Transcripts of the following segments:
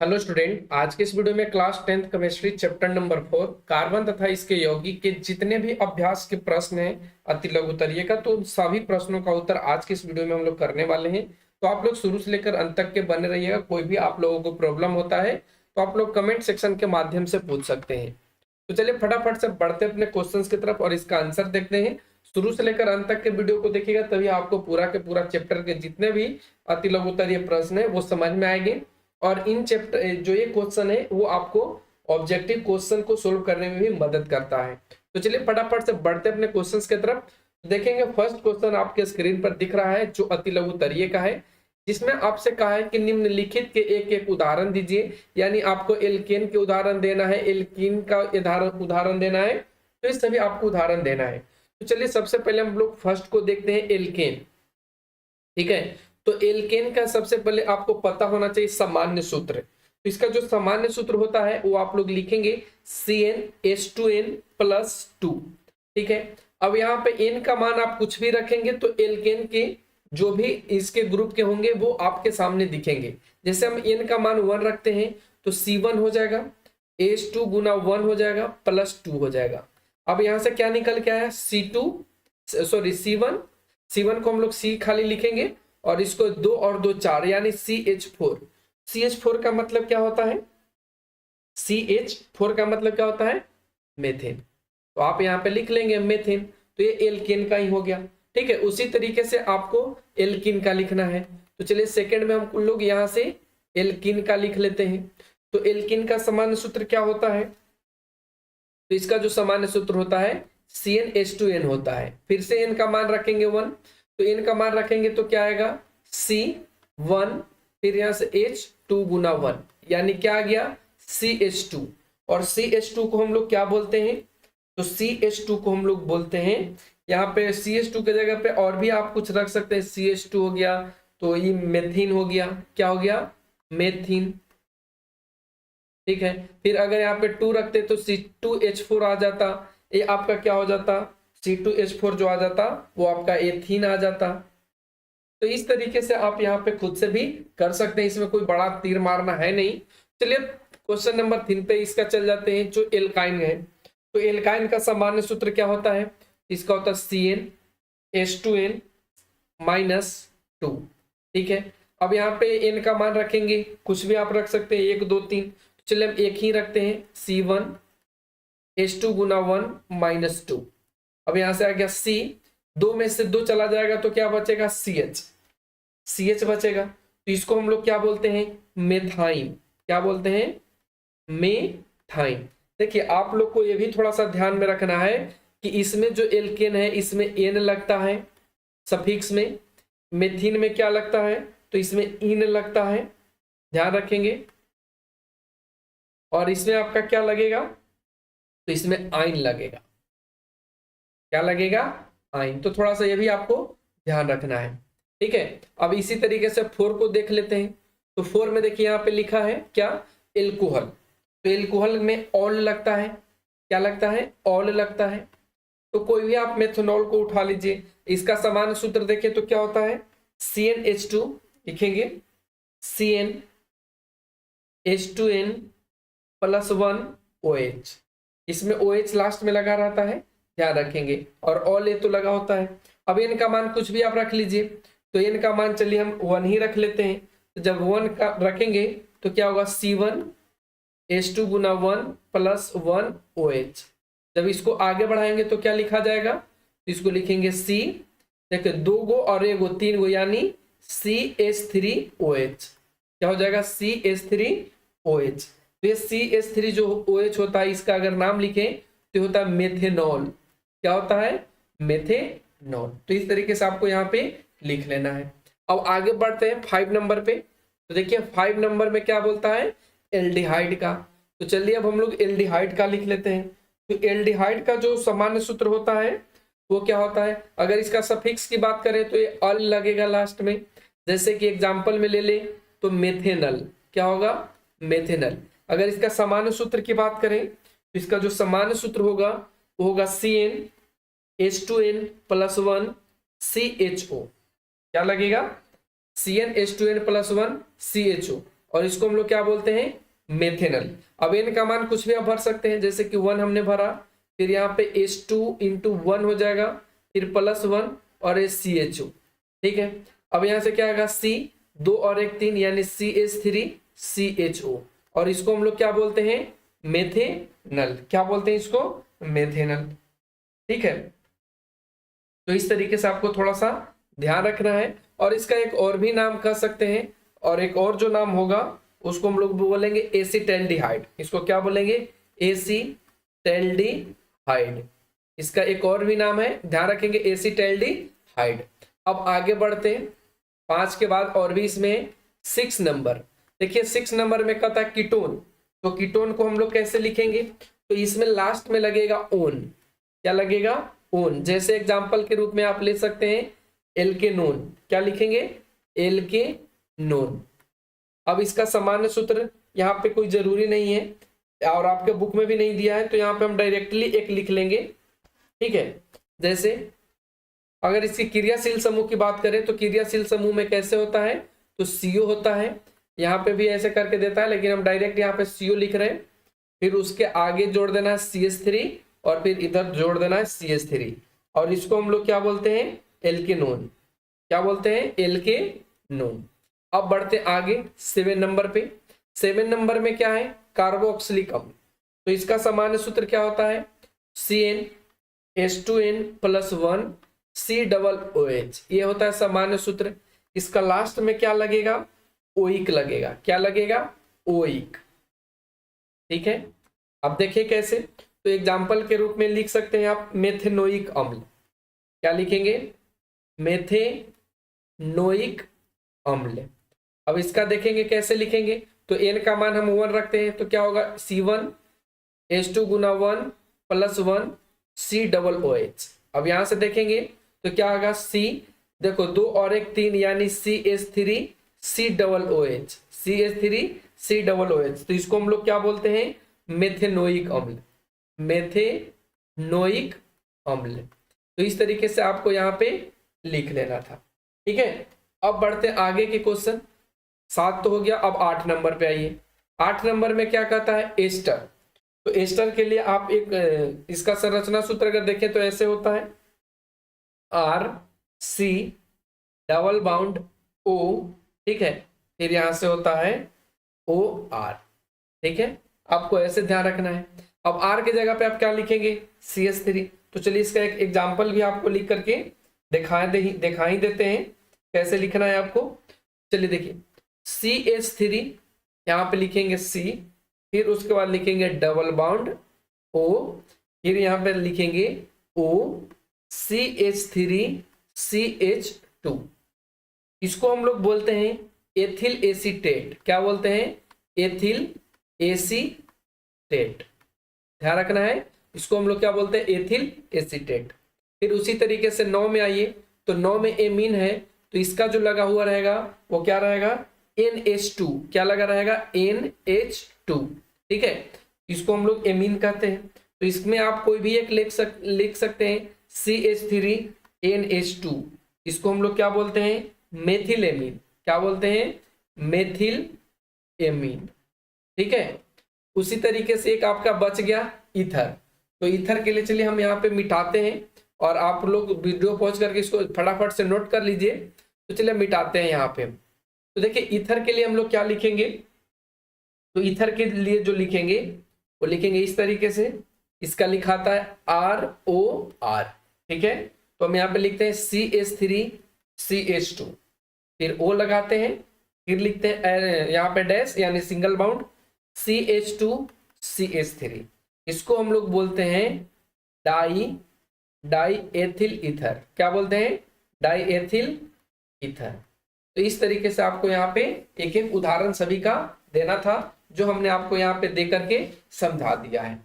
Hello student, आज के इस वीडियो में class 10th chemistry chapter number 4 carbon तथा इसके यौगिक के जितने भी अभ्यास के प्रश्न हैं अति लघु तरीके का, तो उन सभी प्रश्नों का उत्तर आज के इस वीडियो में हम लोग करने वाले हैं। तो आप लोग शुरू से लेकर अंत तक के बने रहिएगा। कोई भी आप लोगों को प्रॉब्लम होता है तो आप लोग कमेंट सेक्शन के माध्यम से पूछ सकते हैं। तो चलिए फटाफट से बढ़ते अपने क्वेश्चन की तरफ और इसका आंसर देखते हैं। शुरू से लेकर अंत तक के वीडियो को देखिएगा, तभी आपको पूरा के पूरा चैप्टर के जितने भी अति लघु तरीके प्रश्न है वो समझ में आएंगे। और इन चैप्टर जो ये क्वेश्चन है वो आपको ऑब्जेक्टिव क्वेश्चन को सोल्व करने में भी मदद करता है। तो चलिए फटाफट से बढ़ते अपने क्वेश्चंस की तरफ। देखेंगे फर्स्ट क्वेश्चन आपके स्क्रीन पर दिख रहा है जो अति लघु तरीके का है, जिसमें आपसे कहा है कि निम्नलिखित के एक एक उदाहरण दीजिए। यानी आपको एल्केन के उदाहरण देना है, एल्कीन का उदाहरण देना है, तो इस सभी आपको उदाहरण देना है। तो चलिए सबसे पहले हम लोग फर्स्ट को देखते हैं, एल्केन। ठीक है, तो एल्केन का सबसे पहले आपको पता होना चाहिए सामान्य सूत्र। तो इसका जो सामान्य सूत्र होता है वो आप लोग लिखेंगे CnH2n+2। ठीक है, अब यहाँ पे n का मान आप कुछ भी रखेंगे तो एल्केन के जो भी इसके ग्रुप के होंगे वो आपके सामने दिखेंगे। जैसे हम n का मान 1 रखते हैं तो C1 हो जाएगा, H2 गुना 1 हो जाएगा +2 हो जाएगा। अब यहाँ से क्या निकल के आया, C1 को हम लोग C खाली लिखेंगे और इसको 2 और 2 4 यानी CH4। CH4 का मतलब क्या होता है, CH4 का मतलब क्या होता है, मेथेन। तो आप यहाँ पे लिख लेंगे मेथेन, तो ये एल्केन का ही हो गया। ठीक है, उसी तरीके से आपको एल्कीन का लिखना है। तो चलिए सेकंड में हम लोग यहाँ से एल्कीन का लिख लेते हैं। तो एल्कीन का सामान्य सूत्र क्या होता है, तो इसका जो सामान्य सूत्र होता है CnH2n होता है। फिर से n का मान रखेंगे 1, तो n का मान रखेंगे तो क्या आएगा C1, फिर यहाँ से H2 गुना 1 यानी क्या आ गया CH2। और CH2 को हम लोग क्या बोलते हैं, तो CH2 को हम लोग बोलते हैं, यहाँ पे CH2 की जगह पे और भी आप कुछ रख सकते हैं। CH2 हो गया तो ये मेथिन हो गया, क्या हो गया, मेथिन। ठीक है, फिर अगर यहाँ पे 2 रखते तो C2H4 आ जाता, ये आपका क्या हो जाता, C2H4 जो आ जाता वो आपका एथीन आ जाता। तो इस तरीके से आप यहाँ पे खुद से भी कर सकते हैं, इसमें कोई बड़ा तीर मारना है नहीं। चलिए क्वेश्चन नंबर 3 पे इसका चल जाते हैं, जो एल्काइन है। तो एल्काइन का सामान्य सूत्र क्या होता है, इसका होता है CnH2n-2। ठीक है, अब यहाँ पे n का मान रखेंगे, कुछ भी आप रख सकते हैं, 1 2 3। चलिए हम एक ही रखते हैं C1H2 गुना 1 -2। अब यहां से आ गया C, 2 में से 2 चला जाएगा तो क्या बचेगा, CH बचेगा। तो इसको हम लोग क्या बोलते हैं, मेथाइन। क्या बोलते हैं, मेथाइन। देखिए आप लोग को ये भी थोड़ा सा ध्यान में रखना है कि इसमें जो एल्केन है इसमें n लगता है सफिक्स में, मेथिन में क्या लगता है, तो इसमें इन लगता है, ध्यान रखेंगे। और इसमें आपका क्या लगेगा, तो इसमें आइन लगेगा, क्या लगेगा, आइन। तो थोड़ा सा ये भी आपको ध्यान रखना है। ठीक है, अब इसी तरीके से 4 को देख लेते हैं। तो 4 में देखिए यहाँ पे लिखा है क्या, एल्कोहल। तो एल्कोहल में ऑल लगता है, क्या लगता है, ऑल लगता है। तो कोई भी आप मेथनॉल को उठा लीजिए, इसका सामान्य सूत्र देखिए तो क्या होता है, CnH2 लिखेंगे, CnH2n+1 OH। इसमें OH लास्ट में लगा रहता है, ध्यान रखेंगे, और ऑल ए तो लगा होता है। अब n का मान कुछ भी आप रख लीजिए, तो n का मान चलिए हम 1 ही रख लेते हैं। तो जब 1 का रखेंगे तो क्या होगा, C1H2 गुना 1 +1 OH। जब इसको आगे बढ़ाएंगे तो क्या लिखा जाएगा, तो इसको लिखेंगे C, देखिए 2 गो और 1 गो 3 गो यानी CH3OH। क्या हो जाएगा, CH3OH। तो ये CH3 जो OH होता है इसका अगर नाम लिखें तो होता है मेथेनॉल। क्या होता है, मेथेनॉल। तो इस तरीके से आपको यहाँ पे लिख लेना है। अब आगे बढ़ते हैं 5 नंबर पे। तो देखिए 5 नंबर में क्या बोलता है, एल्डिहाइड का। तो चलिए अब हम लोग एल्डिहाइड का लिख लेते हैं। तो एल्डिहाइड का जो सामान्य सूत्र होता है वो क्या होता है, अगर इसका सफिक्स की बात करें तो ये अल लगेगा लास्ट में। जैसे कि एग्जाम्पल में ले ले तो मेथेनल, क्या होगा, मेथेनल। अगर इसका सामान्य सूत्र की बात करें तो इसका जो सामान्य सूत्र होगा वो होगा CnH2n+1 CHO। क्या लगेगा, CnH2n+1 CHO। और इसको हम लोग क्या बोलते हैं, मेथेनल। अब n का मान कुछ भी आप भर सकते हैं, जैसे कि 1 हमने भरा, फिर यहाँ पे H2 इंटू 1 हो जाएगा, फिर +1 और CHO। ठीक है, अब यहाँ से क्या आएगा, C 2 और 1 3 यानी CH3 CHO, और इसको हम लोग क्या बोलते हैं, मेथेनल। क्या बोलते हैं इसको, मेथेनल। ठीक है, तो इस तरीके से आपको थोड़ा सा ध्यान रखना है। और इसका एक और भी नाम कह सकते हैं, और एक और जो नाम होगा उसको हम लोग बोलेंगे एसिटैल्डिहाइड। इसको क्या बोलेंगे, एसिटैल्डिहाइड। इसका एक और भी नाम है, ध्यान रखेंगे, एसिटैल्डिहाइड। अब आगे बढ़ते हैं, 5 के बाद और भी इसमें 6 नंबर। देखिए 6 नंबर में कहता है कीटोन, तो कीटोन को हम लोग कैसे लिखेंगे, तो इसमें लास्ट में लगेगा ओन। क्या लगेगा, ओन। जैसे एग्जांपल के रूप में आप ले सकते हैं एल्केनोन। क्या लिखेंगे, एल्केनोन। अब इसका सामान्य सूत्र यहाँ पे कोई जरूरी नहीं है और आपके बुक में भी नहीं दिया है, तो यहाँ पे हम डायरेक्टली एक लिख लेंगे। ठीक है, जैसे अगर इसकी क्रियाशील समूह की बात करें तो क्रियाशील समूह में कैसे होता है, तो CO होता है। यहाँ पे भी ऐसे करके देता है, लेकिन हम डायरेक्ट यहाँ पे CO लिख रहे हैं। फिर उसके आगे जोड़ देना है CH3 और फिर इधर जोड़ देना है CH3, और इसको हम लोग क्या बोलते हैं, एल्केनोन। क्या बोलते हैं, एल्केनोन। अब बढ़ते आगे 7 नंबर पे। 7 नंबर में क्या है, कार्बोक्सिलिक अम्ल। तो इसका सामान्य सूत्र क्या होता है, CnH2n+1 COOH। ये होता है सामान्य सूत्र। इसका लास्ट में क्या लगेगा, ओइक लगेगा। क्या लगेगा, ओइक। ठीक है, अब देखिए कैसे, तो एग्जाम्पल के रूप में लिख सकते हैं आप मेथेनोइक अम्ल। क्या लिखेंगे, मेथेनोइक अम्ल। अब इसका देखेंगे कैसे लिखेंगे, तो n का मान हम 1 रखते हैं, तो क्या होगा, C1H2 गुना 1 +1 COOH। अब यहां से देखेंगे तो क्या होगा, C, देखो 2 और 1 3 यानी CH3 COOH, CH3 COOH। तो इसको हम लोग क्या बोलते हैं, मेथेनोइक अम्ल, मेथेनोइक अम्ल। तो इस तरीके से आपको यहाँ पे लिख लेना था। ठीक है, अब बढ़ते आगे के क्वेश्चन। 7 तो हो गया, अब 8 नंबर पे आइए। 8 नंबर में क्या कहता है, एस्टर। तो एस्टर के लिए आप एक इसका संरचना सूत्र अगर देखें तो ऐसे होता है, RC डबल बाउंड O। ठीक है, फिर यहां से होता है OR। ठीक है, आपको ऐसे ध्यान रखना है। अब R की जगह पे आप क्या लिखेंगे, CH3। तो चलिए इसका एक एग्जाम्पल भी आपको लिख करके दिखा ही देते हैं कैसे लिखना है आपको। चलिए देखिए, CH3 यहाँ पे लिखेंगे C, फिर उसके बाद लिखेंगे डबल बाउंड O, फिर यहाँ पे लिखेंगे O, CH3 CH2। इसको हम लोग बोलते हैं एथिल एसीटेट। क्या बोलते हैं, एथिल एसीटेट। ध्यान रखना है, इसको हम लोग क्या बोलते हैं, एथिल एसीटेट। फिर उसी तरीके से 9 में आइए, तो 9 में एमीन है, तो इसका जो लगा हुआ रहेगा वो क्या रहेगा, NH2। क्या लगा रहेगा, NH2। ठीक है, इसको हम लोग एमीन कहते हैं। तो इसमें आप कोई भी एक लिख सकते हैं, CH3 NH2। इसको हम लोग क्या बोलते हैं, मेथिल एमीन। क्या बोलते हैं, मेथिल एमीन। ठीक है, उसी तरीके से एक आपका बच गया ईथर। तो ईथर के लिए चलिए हम यहाँ पे मिटाते हैं, और आप लोग वीडियो पॉज करके इसको फटाफट से नोट कर लीजिए। तो चलिए मिटाते हैं यहाँ पे। तो देखिए ईथर के लिए हम लोग क्या लिखेंगे, तो ईथर के लिए जो लिखेंगे वो लिखेंगे इस तरीके से। इसका लिखाता है ROR। ठीक है, तो हम यहाँ पे लिखते हैं CH3 CH2, फिर O लगाते हैं, फिर लिखते हैं यहाँ पे डैश यानी सिंगल बाउंड CH2 CH3। इसको हम लोग बोलते हैं डाई एथिल ईथर। क्या बोलते हैं, डाई एथिल ईथर। तो इस तरीके से आपको यहाँ पे एक एक उदाहरण सभी का देना था, जो हमने आपको यहाँ पे दे करके समझा दिया है।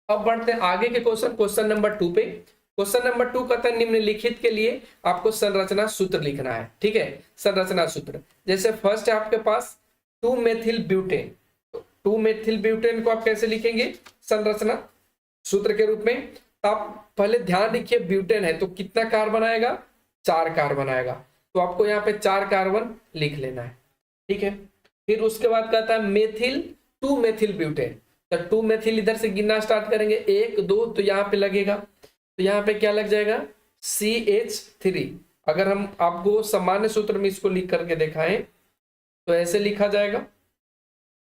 अब बढ़ते हैं आगे के क्वेश्चन नंबर 2 पे। क्वेश्चन नंबर 2 कहता है निम्नलिखित के लिए आपको संरचना सूत्र लिखना है। ठीक है, संरचना सूत्र जैसे फर्स्ट है आपके पास 2 मेथिल ब्यूटेन। 2 मेथिल ब्यूटेन को आप कैसे लिखेंगे संरचना सूत्र के रूप में, तो आप पहले ध्यान रखिए ब्यूटेन है तो कितना कार्बन आएगा, 4 कार्बन आएगा। तो आपको यहाँ पे 4 कार्बन लिख लेना है। ठीक है, फिर उसके बाद कहता है मेथिल 2 मेथिल ब्यूटेन। तो 2 मेथिल इधर से गिनना स्टार्ट करेंगे, 1 2, तो यहाँ पे लगेगा, तो यहाँ पे क्या लग जाएगा CH3। अगर हम आपको सामान्य सूत्र में इसको लिख करके दिखाएं तो ऐसे लिखा जाएगा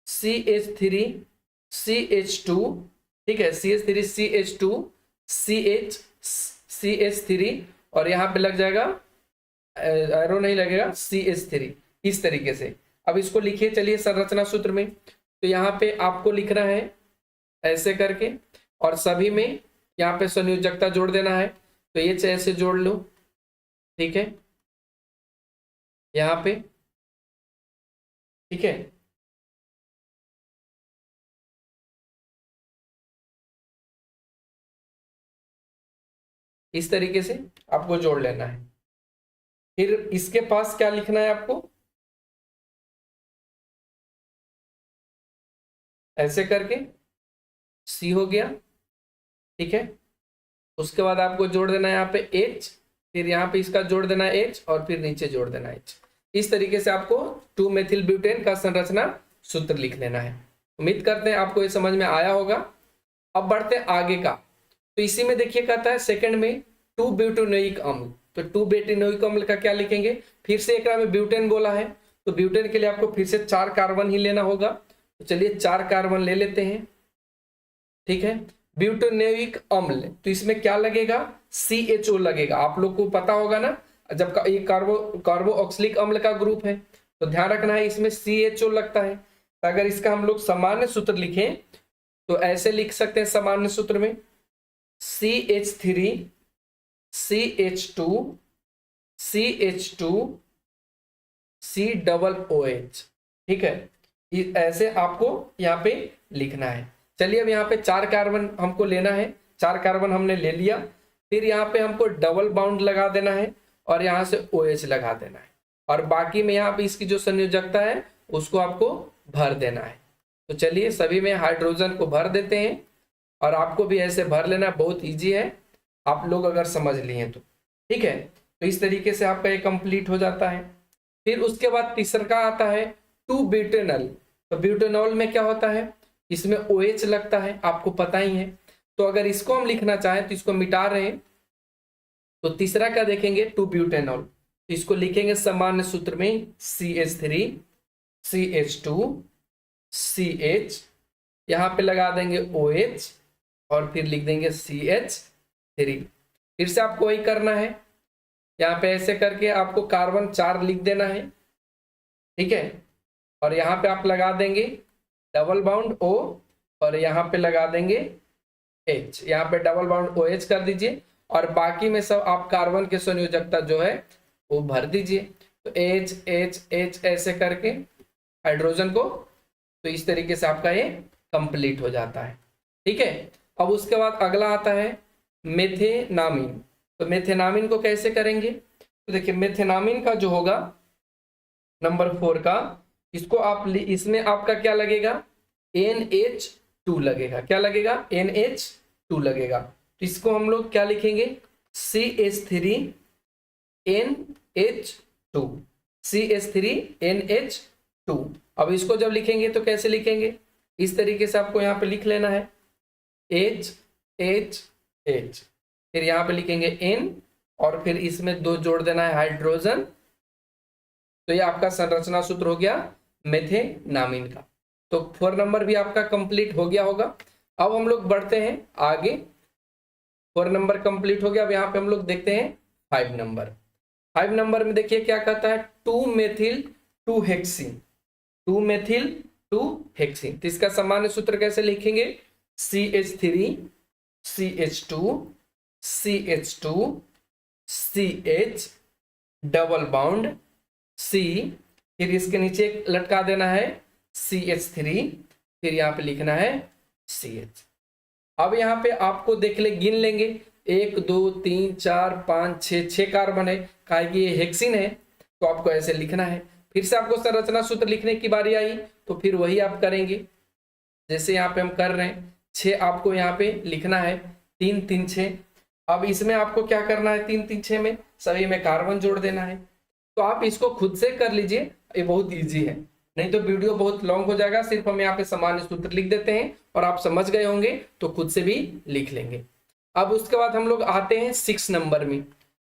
CH3 CH2, ठीक है, CH3 CH2 CH3, और यहाँ पे लग जाएगा, एरो नहीं लगेगा, CH3, इस तरीके से। अब इसको लिखिए, चलिए संरचना सूत्र में। तो यहाँ पे आपको लिखना है ऐसे करके, और सभी में यहाँ पे संयोजकता जोड़ देना है। तो ये ऐसे जोड़ लो, ठीक है, यहाँ पे, ठीक है। इस तरीके से आपको जोड़ लेना है। फिर इसके पास क्या लिखना है आपको, ऐसे करके C हो गया, ठीक है। उसके बाद आपको जोड़ देना है यहाँ पे H, फिर यहाँ पे इसका जोड़ देना है H, और फिर नीचे जोड़ देना है H। इस तरीके से आपको 2 मेथिल ब्यूटेन का संरचना सूत्र लिख लेना है। उम्मीद करते हैं आपको ये समझ में आया होगा। अब बढ़ते हैं आगे का। तो इसी में देखिए कहता है सेकंड में 2 ब्यूटेनोइक अम्ल। तो 2 ब्यूटेनोइक अम्ल का क्या लिखेंगे, फिर से एक में ब्यूटेन बोला है, तो ब्यूटेन के लिए आपको फिर से 4 कार्बन ही लेना होगा। तो चलिए 4 कार्बन ले लेते हैं, ठीक है। ब्यूटेनोइक अम्ल, तो इसमें क्या लगेगा, CHO लगेगा। आप लोग को पता होगा ना, जब ये कार्बोक्सिलिक अम्ल का ग्रुप है तो ध्यान रखना है इसमें CHO लगता है। तो अगर इसका हम लोग सामान्य सूत्र लिखें तो ऐसे लिख सकते हैं सामान्य सूत्र में CH3 CH2 CH2 COOH, ठीक है। ऐसे आपको यहाँ पे लिखना है। चलिए अब यहाँ पे 4 कार्बन हमको लेना है, 4 कार्बन हमने ले लिया। फिर यहाँ पे हमको डबल बाउंड लगा देना है और यहाँ से OH लगा देना है, और बाकी में यहाँ पे इसकी जो संयोजकता है उसको आपको भर देना है। तो चलिए सभी में हाइड्रोजन को भर देते हैं, और आपको भी ऐसे भर लेना, बहुत इजी है, आप लोग अगर समझ लिए तो, ठीक है। तो इस तरीके से आपका ये कंप्लीट हो जाता है। फिर उसके बाद तीसरा आता है 2 ब्यूटेनॉल। तो ब्यूटेनॉल में क्या होता है, इसमें OH लगता है, आपको पता ही है। तो अगर इसको हम लिखना चाहें तो इसको मिटा रहे हैं, तो तीसरा क्या देखेंगे 2 ब्यूटेनॉल। तो इसको लिखेंगे सामान्य सूत्र में CH3 CH2 CH, यहाँ पे लगा देंगे OH, और फिर लिख देंगे CH3। फिर से आपको वही करना है, यहाँ पे ऐसे करके आपको कार्बन 4 लिख देना है, ठीक है। और यहाँ पे आप लगा देंगे डबल बाउंड O, और यहाँ पे लगा देंगे H, यहाँ पे डबल बाउंड OH कर दीजिए, और बाकी में सब आप कार्बन के संयोजकता जो है वो भर दीजिए। तो H H H ऐसे करके हाइड्रोजन को, तो इस तरीके से आपका ये कंप्लीट हो जाता है, ठीक है। अब उसके बाद अगला आता है मेथेनामीन। तो मेथेनामीन को कैसे करेंगे, तो देखिए मेथेनामीन का जो होगा नंबर 4 का, इसको आप इसमें आपका क्या लगेगा NH2 लगेगा। क्या लगेगा, NH2 लगेगा। तो इसको हम लोग क्या लिखेंगे CH3 NH2 CH3 NH2। अब इसको जब लिखेंगे तो कैसे लिखेंगे, इस तरीके से आपको यहाँ पे लिख लेना है H H H, फिर यहाँ पे लिखेंगे N, और फिर इसमें 2 जोड़ देना है हाइड्रोजन। तो ये आपका संरचना सूत्र हो गया मेथेनामीन का। तो 4 नंबर भी आपका कंप्लीट हो गया होगा। अब हम लोग बढ़ते हैं आगे, 4 नंबर कंप्लीट हो गया। अब यहाँ पे हम लोग देखते हैं 5 नंबर। 5 नंबर में देखिए क्या कहता है 2 मेथिल 2 हेक्सिन। 2 मेथिल 2 हेक्सिन, तो इसका सामान्य सूत्र कैसे लिखेंगे CH3 CH2 CH2 CH double bond C, फिर इसके नीचे लटका देना है CH3, फिर यहाँ पे लिखना है CH। अब यहाँ पे आपको देख ले, गिन लेंगे 1 2 3 4 5 6 कार्बन है, कहा कि ये हेक्सिन है, तो आपको ऐसे लिखना है। फिर से आपको संरचना सूत्र लिखने की बारी आई, तो फिर वही आप करेंगे जैसे यहाँ पे हम कर रहे हैं। 6 आपको यहाँ पे लिखना है, 3 3 6। अब इसमें आपको क्या करना है, 3 3 6 में सभी में कार्बन जोड़ देना है। तो आप इसको खुद से कर लीजिए, ये बहुत इजी है। नहीं तो वीडियो बहुत लॉन्ग हो जाएगा। सिर्फ हम यहाँ पे सामान्य सूत्र लिख देते हैं और आप समझ गए होंगे तो खुद से भी लिख लेंगे। अब उसके बाद हम लोग आते हैं 6 नंबर में।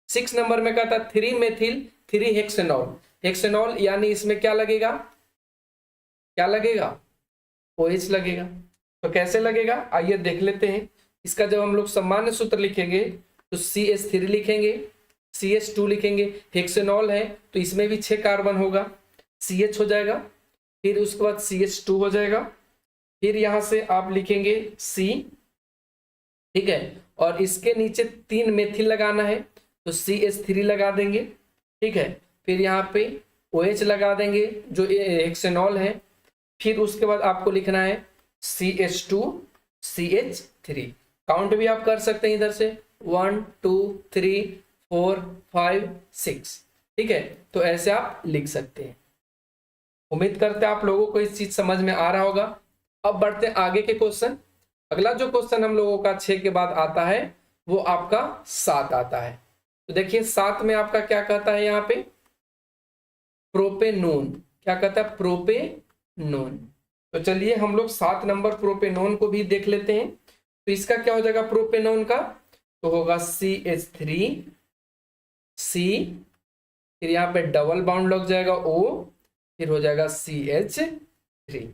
6 नंबर में कहता है 3 मेथिल 3 हेक्सेनॉल। हेक्सेनॉल यानी इसमें क्या लगेगा, क्या लगेगा, OH लगेगा। तो कैसे लगेगा आइए देख लेते हैं। इसका जब हम लोग सामान्य सूत्र लिखेंगे तो CH3 लिखेंगे, CH2 लिखेंगे। हेक्सेनॉल है तो इसमें भी 6 कार्बन होगा, CH हो जाएगा, फिर उसके बाद CH2 हो जाएगा, फिर यहां से आप लिखेंगे C, ठीक है, और इसके नीचे 3 मेथिल लगाना है तो CH3 लगा देंगे, ठीक है, फिर यहाँ पे OH लगा देंगे जो हेक्सेनॉल है, फिर उसके बाद आपको लिखना है CH2 CH3। काउंट भी आप कर सकते हैं इधर से 1 2 3 4 5 6, ठीक है। तो ऐसे आप लिख सकते हैं। उम्मीद करते हैं आप लोगों को इस चीज समझ में आ रहा होगा। अब बढ़ते हैं आगे के क्वेश्चन। अगला जो क्वेश्चन हम लोगों का 6 के बाद आता है वो आपका 7 आता है। तो देखिए 7 में आपका क्या कहता है, यहाँ पे प्रोपेनोन, क्या कहता है, प्रोपेनोन। तो चलिए हम लोग 7 नंबर प्रोपेनोन को भी देख लेते हैं। तो इसका क्या हो जाएगा प्रोपेनोन का, तो होगा CH3 C, फिर यहाँ पे डबल बाउंड लग जाएगा O, फिर हो जाएगा CH3।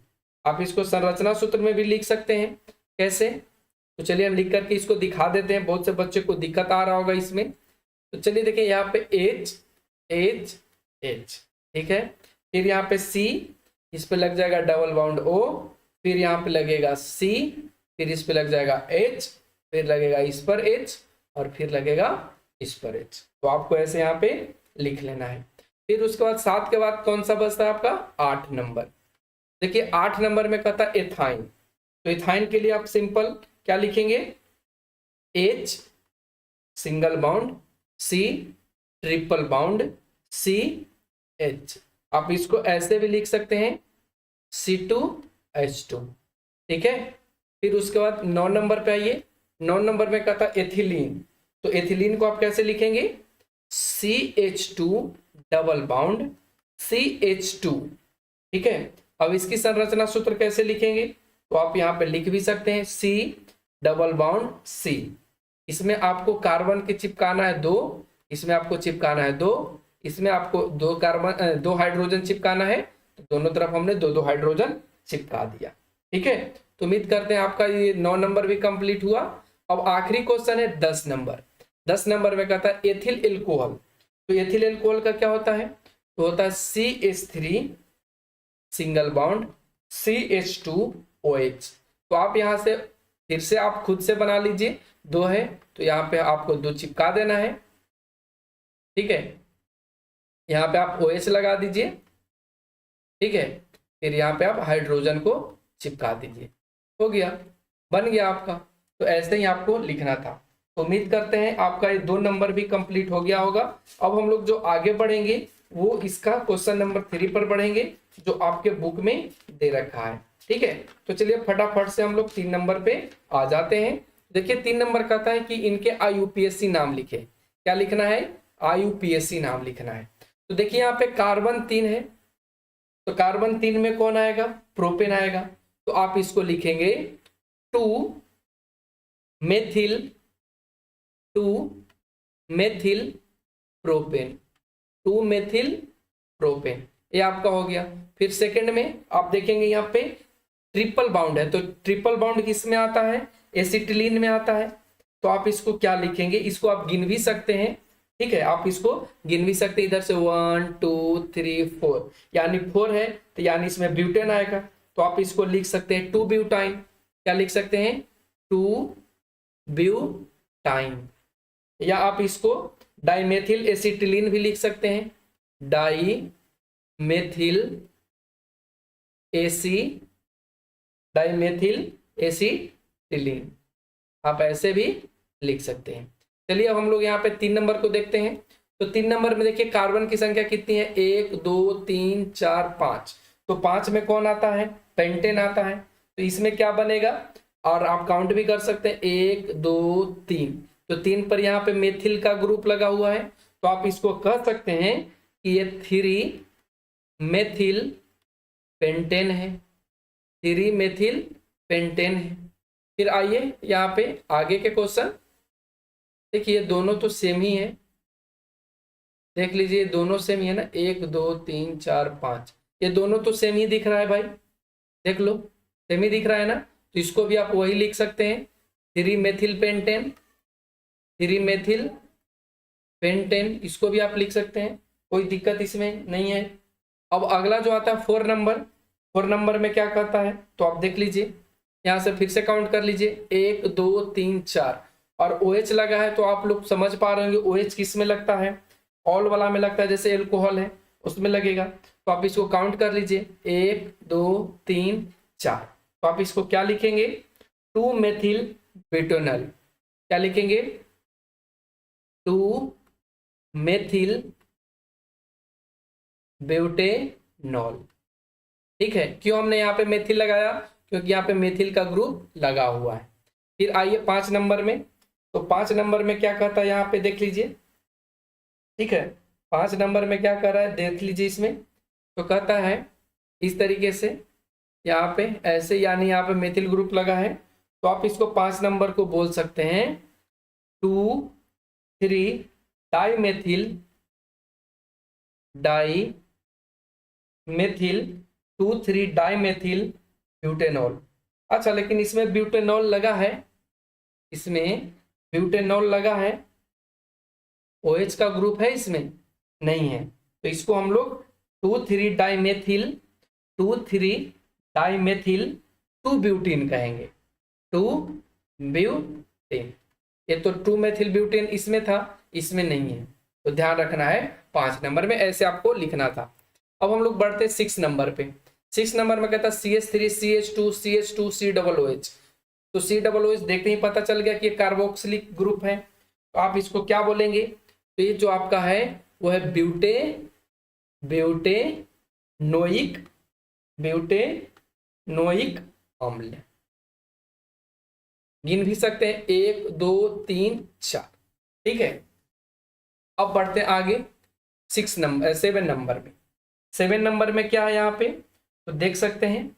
आप इसको संरचना सूत्र में भी लिख सकते हैं। कैसे, तो चलिए हम लिख करके इसको दिखा देते हैं, बहुत से बच्चे को दिक्कत आ रहा होगा इसमें। तो चलिए देखिए यहाँ पे H H H, ठीक है, फिर यहाँ पे C, इस पे लग जाएगा डबल बाउंड O, फिर यहाँ पे लगेगा C, फिर इस पे लग जाएगा H, फिर लगेगा इस पर H, और फिर लगेगा इस पर H। तो आपको ऐसे यहाँ पे लिख लेना है। फिर उसके बाद 7 के बाद कौन सा बचता है आपका 8 नंबर। देखिए 8 नंबर में कहता है एथाइन। तो एथाइन के लिए आप सिंपल क्या लिखेंगे, H single bound C triple bound CH। आप इसको ऐसे भी लिख सकते हैं C2H2, ठीक है। फिर उसके बाद 9 नंबर पे आइए। 9 नंबर में कहता है एथिलीन। तो एथिलीन को आप कैसे लिखेंगे, CH2 डबल बाउंड CH2, ठीक है। अब इसकी संरचना सूत्र कैसे लिखेंगे, तो आप यहाँ पे लिख भी सकते हैं C डबल बाउंड C। इसमें आपको कार्बन के चिपकाना है 2, इसमें आपको चिपकाना है 2, इसमें आपको 2 कार्बन 2 हाइड्रोजन चिपकाना है, तो दोनों तरफ हमने 2 2 हाइड्रोजन चिपका दिया, ठीक है। तो उम्मीद करते हैं आपका ये 9 नंबर भी कंप्लीट हुआ। अब आखिरी क्वेश्चन है 10 नंबर। 10 नंबर में कहता है एथिल एल्कोहल। तो एथिल एल्कोहल का क्या होता है, तो होता है CH3 सिंगल बाउंड CH2OH। तो आप यहां से फिर से आप खुद से बना लीजिए, 2 है तो यहाँ पे आपको 2 चिपका देना है, ठीक है। यहाँ पे आप OH लगा दीजिए, ठीक है, फिर यहाँ पे आप हाइड्रोजन को चिपका दीजिए, हो गया, बन गया आपका। तो ऐसे ही आपको लिखना था। तो उम्मीद करते हैं आपका ये 2 नंबर भी कंप्लीट हो गया होगा। अब हम लोग जो आगे बढ़ेंगे वो इसका क्वेश्चन नंबर 3 पर बढ़ेंगे जो आपके बुक में दे रखा है, ठीक है। तो चलिए फटाफट से हम लोग 3 नंबर पे आ जाते हैं। देखिए 3 नंबर कहता है कि इनके IUPAC नाम लिखे। क्या लिखना है, IUPAC नाम लिखना है। तो देखिए यहाँ पे कार्बन 3 है, तो कार्बन 3 में कौन आएगा, प्रोपेन आएगा। तो आप इसको लिखेंगे 2 मेथिल प्रोपेन, 2 मेथिल प्रोपेन, ये आपका हो गया। फिर सेकंड में आप देखेंगे यहाँ पे ट्रिपल बाउंड है, तो ट्रिपल बाउंड किस में आता है, एसिटिलीन में आता है। तो आप इसको क्या लिखेंगे, इसको आप गिन भी सकते हैं, ठीक है, आप इसको गिन भी सकते हैं इधर से 1 2 3 4, यानी 4 है तो यानी इसमें ब्यूटेन आएगा। तो आप इसको लिख सकते हैं 2 ब्यूटाइन। क्या लिख सकते हैं, 2 ब्यूटाइन। या आप इसको डाइमेथिल एसिटिलीन भी लिख सकते हैं, डाइमेथिल एसिटिलीन, आप ऐसे भी लिख सकते हैं। चलिए अब हम लोग यहाँ पे 3 नंबर को देखते हैं। तो 3 नंबर में देखिए कार्बन की संख्या कितनी है, 1 2 3 4 5। तो 5 में कौन आता है, पेंटेन आता है। तो इसमें क्या बनेगा, और आप काउंट भी कर सकते हैं 1 2 3। तो 3 पर यहाँ पे मेथिल का ग्रुप लगा हुआ है, तो आप इसको कह सकते हैं कि ये 3 मेथिल पेंटेन है, 3 मेथिल पेंटेन है। फिर आइए यहाँ पे आगे के क्वेश्चन, देखिए दोनों तो सेम ही है, देख लीजिए दोनों सेम ही है ना, 1 2 3 4 5, ये दोनों तो सेम ही दिख रहा है भाई, देख लो सेम ही दिख रहा है ना, तो इसको भी आप वही लिख सकते हैं, 3 मेथिल पेंटेन, 3 मेथिल पेंटेन, इसको भी आप लिख सकते हैं, कोई दिक्कत इसमें नहीं है। अब अगला जो आता है 4 नंबर, 4 नंबर में क्या कहता है, तो आप देख लीजिए यहाँ से फिर से काउंट कर लीजिए, 1 2 3 4, और OH लगा है तो आप लोग समझ पा रहे होंगे OH किस में लगता है, ऑल वाला में लगता है, जैसे एल्कोहल है उसमें लगेगा। तो आप इसको काउंट कर लीजिए, 1 2 3 4, तो आप इसको क्या लिखेंगे, 2 मेथिल ब्यूटेनॉल, क्या लिखेंगे, 2 मेथिल ब्यूटेनॉल। ठीक है, क्यों हमने यहाँ पे मेथिल लगाया, क्योंकि यहाँ पे मेथिल का ग्रुप लगा हुआ है। फिर आइए 5 नंबर में, तो 5 नंबर में क्या कहता है यहाँ पे देख लीजिए, ठीक है 5 नंबर में क्या कर रहा है देख लीजिए, इसमें तो कहता है इस तरीके से यहाँ पे ऐसे, यानी यहाँ पे मेथिल ग्रुप लगा है, तो आप इसको 5 नंबर को बोल सकते हैं 2 3 डाइमेथिल 2 3 डाइमेथिल ब्यूटेनॉल। अच्छा, लेकिन इसमें ब्यूटेनॉल लगा है, इसमें ब्यूटेनॉल लगा है, OH का ग्रुप है इसमें नहीं है, तो इसको हम लोग 2 3 डाइमेथिल 2 ब्यूटीन कहेंगे, 2 ब्यूटेन। ये तो 2 मेथिल ब्यूटेन इसमें था, इसमें नहीं है, तो ध्यान रखना है 5 नंबर में ऐसे आपको लिखना था। अब हम लोग बढ़ते 6 नंबर पे, 6 नंबर में कहता है CH3 CH2 CH2 COOH, तो COOH देखते ही पता चल गया कि ये कार्बोक्सिलिक ग्रुप है, तो आप इसको क्या बोलेंगे, तो ये जो आपका है वो है ब्यूटेनोइक अम्ल। गिन भी सकते हैं 1 2 3 4, ठीक है। अब बढ़ते हैं आगे 7 नंबर में, 7 नंबर में क्या है यहाँ पे, तो देख सकते हैं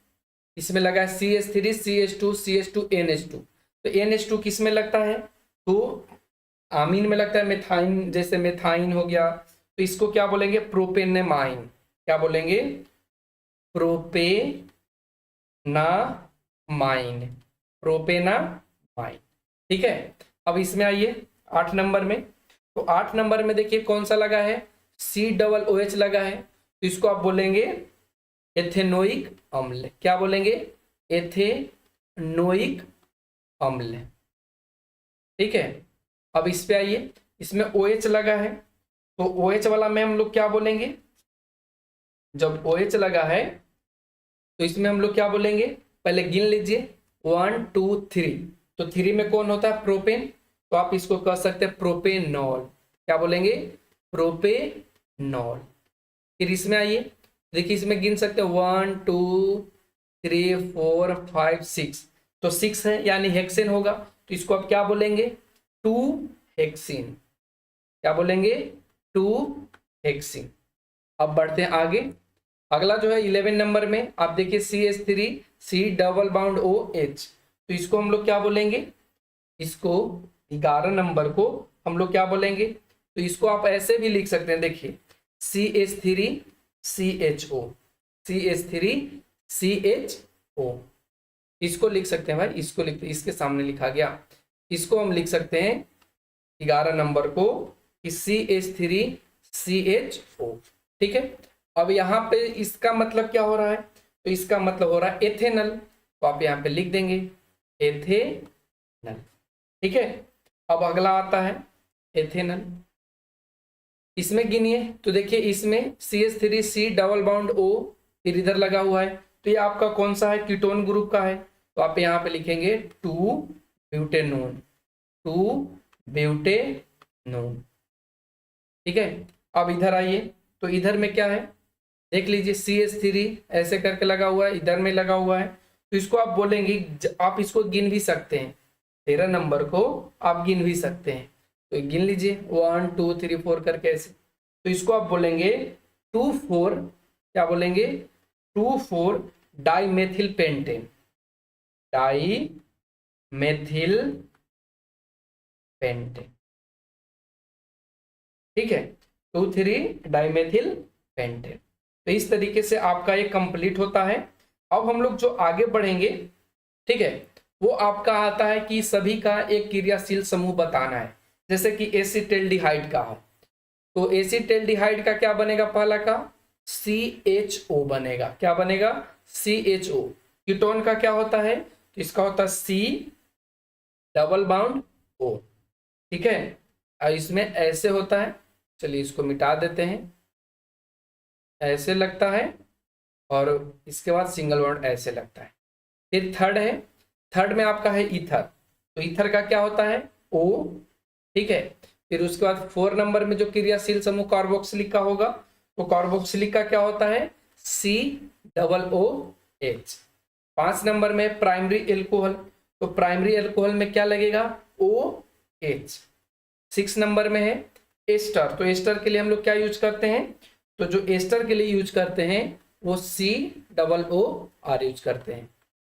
इसमें लगा है CH3 CH2 CH2 NH2, तो NH2 किस में लगता है, तो आमीन में लगता है, मेथाइन, जैसे मेथाइन हो गया, तो इसको क्या बोलेंगे, प्रोपेनामाइन, क्या बोलेंगे, प्रोपेनामाइन, ठीक है। अब इसमें आइए 8 नंबर में, तो 8 नंबर में देखिए कौन सा लगा है, COOH लगा है, तो इसको आप बोलेंगे एथेनोइक अम्ल, क्या बोलेंगे, एथेनोइक अम्ल, ठीक है। अब इस पे आइए, इसमें OH लगा है, तो OH वाला में हम लोग क्या बोलेंगे, जब OH लगा है तो इसमें हम लोग क्या बोलेंगे, पहले गिन लीजिए 1 2 3, तो 3 में कौन होता है, प्रोपेन, तो आप इसको कह सकते हैं प्रोपेनॉल, क्या बोलेंगे, प्रोपेनॉल। फिर इसमें आइए, देखिए इसमें गिन सकते हैं 1 2 3 4 5 6, तो 6 है यानी हेक्सेन होगा, तो इसको आप क्या बोलेंगे, 2 हेक्सिन, क्या बोलेंगे, 2 हेक्सिन। अब बढ़ते हैं आगे, अगला जो है 11 नंबर में, आप देखिए CH3 C double bond OH, तो इसको हम लोग क्या बोलेंगे, इसको 11 नंबर को हम लोग क्या बोलेंगे, तो इसको आप ऐसे भी लिख सकते हैं, देखिए CH3 CHO, CH3 CHO, इसको लिख सकते हैं भाई, इसको लिखते, इसके सामने लिखा गया, इसको हम लिख सकते हैं 11 नंबर को कि CH3 CHO, ठीक है। अब यहाँ पे इसका मतलब क्या हो रहा है, तो इसका मतलब हो रहा है एथेनल, तो आप यहाँ पे लिख देंगे एथेनल, ठीक है। अब अगला आता है एथेनल, इसमें गिनिए, तो देखिए इसमें CH3 C double bond O फिर इधर लगा हुआ है, तो ये आपका कौन सा है, कीटोन ग्रुप का है, तो आप यहाँ पे लिखेंगे 2 ब्यूटेनोन, 2 ब्यूटेनोन, ठीक है। अब इधर आइए, तो इधर में क्या है, देख लीजिए CH3 ऐसे करके लगा हुआ है, इधर में लगा हुआ है, तो इसको आप बोलेंगे, आप इसको गिन भी सकते हैं, 13 नंबर को आप गिन भी सकते हैं, तो गिन लीजिए 1 2 3 4 करके ऐसे, तो इसको आप बोलेंगे 2 4, क्या बोलेंगे, 2,4 डाइमेथिल पेंटेन, डाइमेथिल पेंटेन, ठीक है, 2,3 डाइमेथिल पेंटेन। तो इस तरीके से आपका ये कंप्लीट होता है। अब हम लोग जो आगे बढ़ेंगे, ठीक है, वो आपका आता है कि सभी का एक क्रियाशील समूह बताना है। जैसे कि एसिटाल्डिहाइड का है, तो एसिटाल्डिहाइड का क्या बनेगा, पहला का CHO बनेगा। क्या बनेगा, CHO। कीटोन का क्या होता है, तो इसका होता है C डबल बाउंड O, ठीक है। और इसमें ऐसे होता है, चलिए इसको मिटा देते हैं, ऐसे लगता है, और इसके बाद सिंगल बॉन्ड ऐसे लगता है। फिर थर्ड है, थर्ड में आपका है ईथर, तो ईथर का क्या होता है, O, ठीक है। फिर उसके बाद 4 नंबर में जो क्रियाशील समूह कार्बोक्सिलिक का होगा, तो कार्बोक्सिलिक का क्या होता है, COOH। 5 नंबर में प्राइमरी एल्कोहल, तो प्राइमरी एल्कोहल में क्या लगेगा, OH। 6 नंबर में है एस्टर, तो एस्टर के लिए हम लोग क्या यूज करते हैं, तो जो एस्टर के लिए यूज करते हैं वो COOR यूज करते हैं।